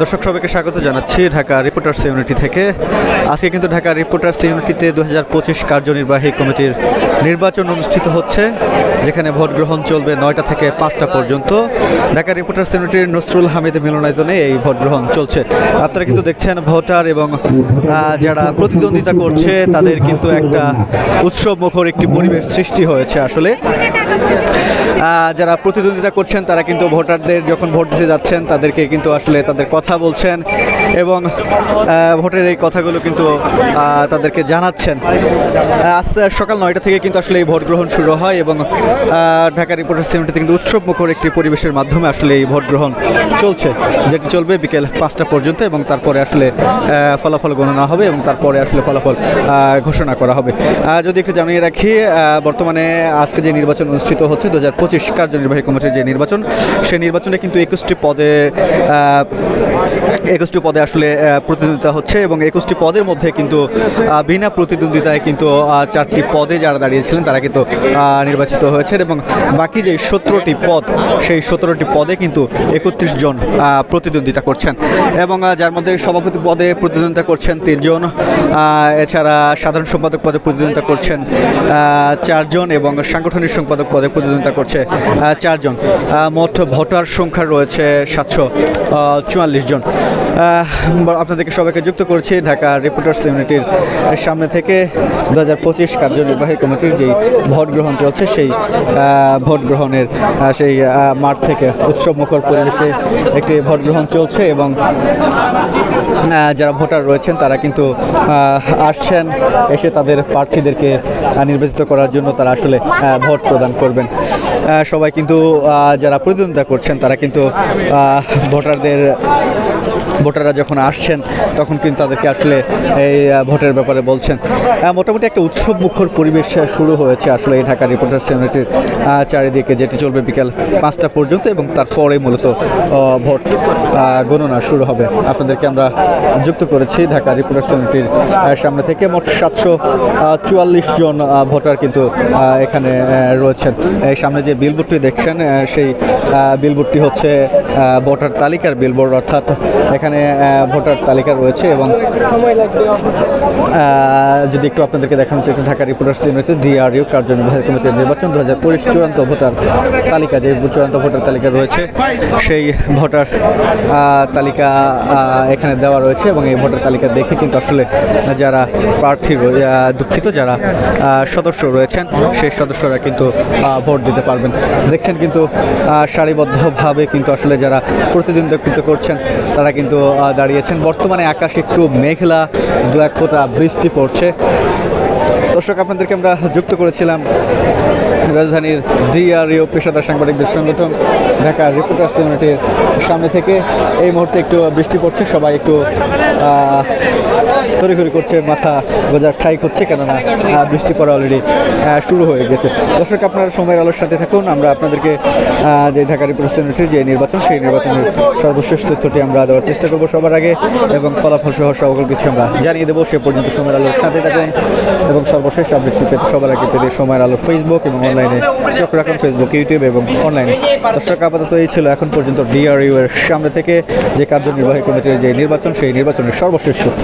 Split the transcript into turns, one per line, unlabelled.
দর্শক সবাইকে স্বাগত জানাচ্ছি ঢাকা রিপোর্টার্স ইউনিটি থেকে। আজকে কিন্তু ঢাকা রিপোর্টার্স ইউনিটিতে 2025 কার্যনির্বাহী কমিটির নির্বাচন অনুষ্ঠিত হচ্ছে, যেখানে ভোট গ্রহণ চলবে 9টা থেকে 5টা পর্যন্ত। ঢাকা রিপোর্টার্স ইউনিটির নসরুল হামিদ মিলনায়তনে এই ভোট গ্রহণ চলছে। আপনারা কিন্তু দেখছেন ভোটার এবং যারা প্রতিদ্বন্দ্বিতা করছে তাদের কিন্তু একটা উৎসব মুখর একটি পরিবেশ সৃষ্টি হয়েছে। আসলে যারা প্রতিদ্বন্দ্বিতা করছেন তারা কিন্তু ভোটারদের যখন ভোট দিতে যাচ্ছেন তাদেরকে কিন্তু আসলে তাদের কথা বলছেন এবং ভোটের এই কথাগুলো কিন্তু তাদেরকে জানাচ্ছেন। আজ সকাল 9টা থেকে কিন্তু আসলে এই ভোট গ্রহণ শুরু হয় এবং ঢাকা রিপোর্টার্স ইউনিটিতে কিন্তু উৎসব মুখর একটি পরিবেশের মাধ্যমে আসলে এই ভোট গ্রহণ চলছে, যেটি চলবে বিকেল 5টা পর্যন্ত এবং তারপরে আসলে ফলাফল গণনা হবে এবং তারপরে আসলে ফলাফল ঘোষণা করা হবে। যদি একটু জানিয়ে রাখি, বর্তমানে আজকে যে নির্বাচন অনুষ্ঠিত হচ্ছে 2025 কার্যনির্বাহী কমিটির যে নির্বাচন, সেই নির্বাচনে কিন্তু 21টি পদে আসলে প্রতিদ্বন্দ্বিতা হচ্ছে এবং 21টি পদের মধ্যে কিন্তু বিনা প্রতিদ্বন্দ্বিতায় কিন্তু 4টি পদে যারা দাঁড়িয়েছিলেন তারা কিন্তু নির্বাচিত হয়েছেন এবং বাকি যে 17টি পদ, সেই 17টি পদে কিন্তু 31 জন প্রতিদ্বন্দ্বিতা করছেন এবং যার মধ্যে সভাপতি পদে প্রতিদ্বন্দ্বিতা করছেন 3 জন, এছাড়া সাধারণ সম্পাদক পদে প্রতিদ্বন্দ্বিতা করছেন 4 জন এবং সাংগঠনিক সম্পাদক পদে প্রতিদ্বন্দ্বিতা করছে 4 জন। মোট ভোটার সংখ্যা রয়েছে 744 জন। আপনাদেরকে সবাইকে যুক্ত করছি ঢাকা রিপোর্টার্স ইউনিটির সামনে থেকে 2025 কার্যনির্বাহী কমিটির যেই ভোট গ্রহণ চলছে সেই ভোট গ্রহণের সেই মাঠ থেকে উৎসব মুখর পরিবেশে একটি ভোট গ্রহণ চলছে এবং যারা ভোটার রয়েছেন তারা কিন্তু আসছেন, এসে তাদের প্রার্থীদেরকে নির্বাচিত করার জন্য তারা আসলে ভোট প্রদান করবেন। সবাই কিন্তু যারা প্রতিদ্বন্দ্বিতা করছেন তারা কিন্তু ভোটাররা যখন আসছেন তখন কিন্তু তাদেরকে আসলে এই ভোটের ব্যাপারে বলছেন। মোটামুটি একটা উৎসব মুখর পরিবেশ শুরু হয়েছে আসলে এই ঢাকা রিপোর্টার্স ইউনিটির চারিদিকে, যেটি চলবে বিকেল 5টা পর্যন্ত এবং তারপরে মূলত ভোট গণনা শুরু হবে। আপনাদেরকে আমরা যুক্ত করেছি ঢাকা রিপোর্টার্স ইউনিটির সামনে থেকে। মোট 744 জন ভোটার কিন্তু এখানে রয়েছেন। এই সামনে যে বিলবোর্ডটি দেখছেন সেই বিলবোর্ডটি হচ্ছে ভোটার তালিকার বিলবোর্ড, অর্থাৎ এখানে ভোটার তালিকা রয়েছে এবং যদি একটু আপনাদেরকে দেখানো হচ্ছে ঢাকা রিপোর্টার্স ইউনিটি ডিআরইউ কার্যনির্বাহী কমিটির নির্বাচন 2025 চূড়ান্ত ভোটার তালিকা, যে চূড়ান্ত ভোটার তালিকা রয়েছে সেই ভোটার তালিকা এখানে দেওয়া রয়েছে এবং এই ভোটার তালিকা দেখে কিন্তু আসলে যারা প্রার্থী যারা সদস্য রয়েছেন সেই সদস্যরা কিন্তু ভোট দিতে পারবেন। দেখছেন কিন্তু সারিবদ্ধভাবে কিন্তু আসলে যারা প্রতিদ্বন্দ্বিতা করছেন তারা কিন্তু দাঁড়িয়েছেন। বর্তমানে আকাশ একটু মেঘলা, 2-1 ফোঁটা বৃষ্টি পড়ছে। দর্শক, আপনাদেরকে আমরা যুক্ত করেছিলাম রাজধানীর ডিআরইউ পেশাদার সাংবাদিকদের সংগঠন ঢাকা রিপোর্টার্স ইউনিটির সামনে থেকে। এই মুহূর্তে একটু বৃষ্টি পড়ছে, সবাই একটু তড়িঘড়ি করছে, মাথা গোজার ঠাই করছে, কেননা বৃষ্টি পড়া অলরেডি শুরু হয়ে গেছে। দর্শক, আপনারা সময়ের আলোর সাথে থাকুন। আমরা আপনাদেরকে যে ঢাকা রিপোর্টার্স ইউনিটির যে নির্বাচন, সেই নির্বাচনের সর্বশেষ তথ্যটি আমরা দেওয়ার চেষ্টা করবো সবার আগে এবং ফলাফল সহ সকল কিছু আমরা জানিয়ে দেবো। সে পর্যন্ত সময়ের আলোর সাথে থাকুন এবং সর্বশেষ আপডেট পেতে সবার আগে পেতে সময়ের আলো ফেসবুক এবং অনলাইনে চোখ রাখুন, ফেসবুক, ইউটিউব এবং অনলাইনে। দর্শক, আপাতত এই ছিল এখন পর্যন্ত ডিআরইউ এর সামনে থেকে যে কার্যনির্বাহী কমিটির যে নির্বাচন, সেই নির্বাচনের সর্বশেষ তথ্য।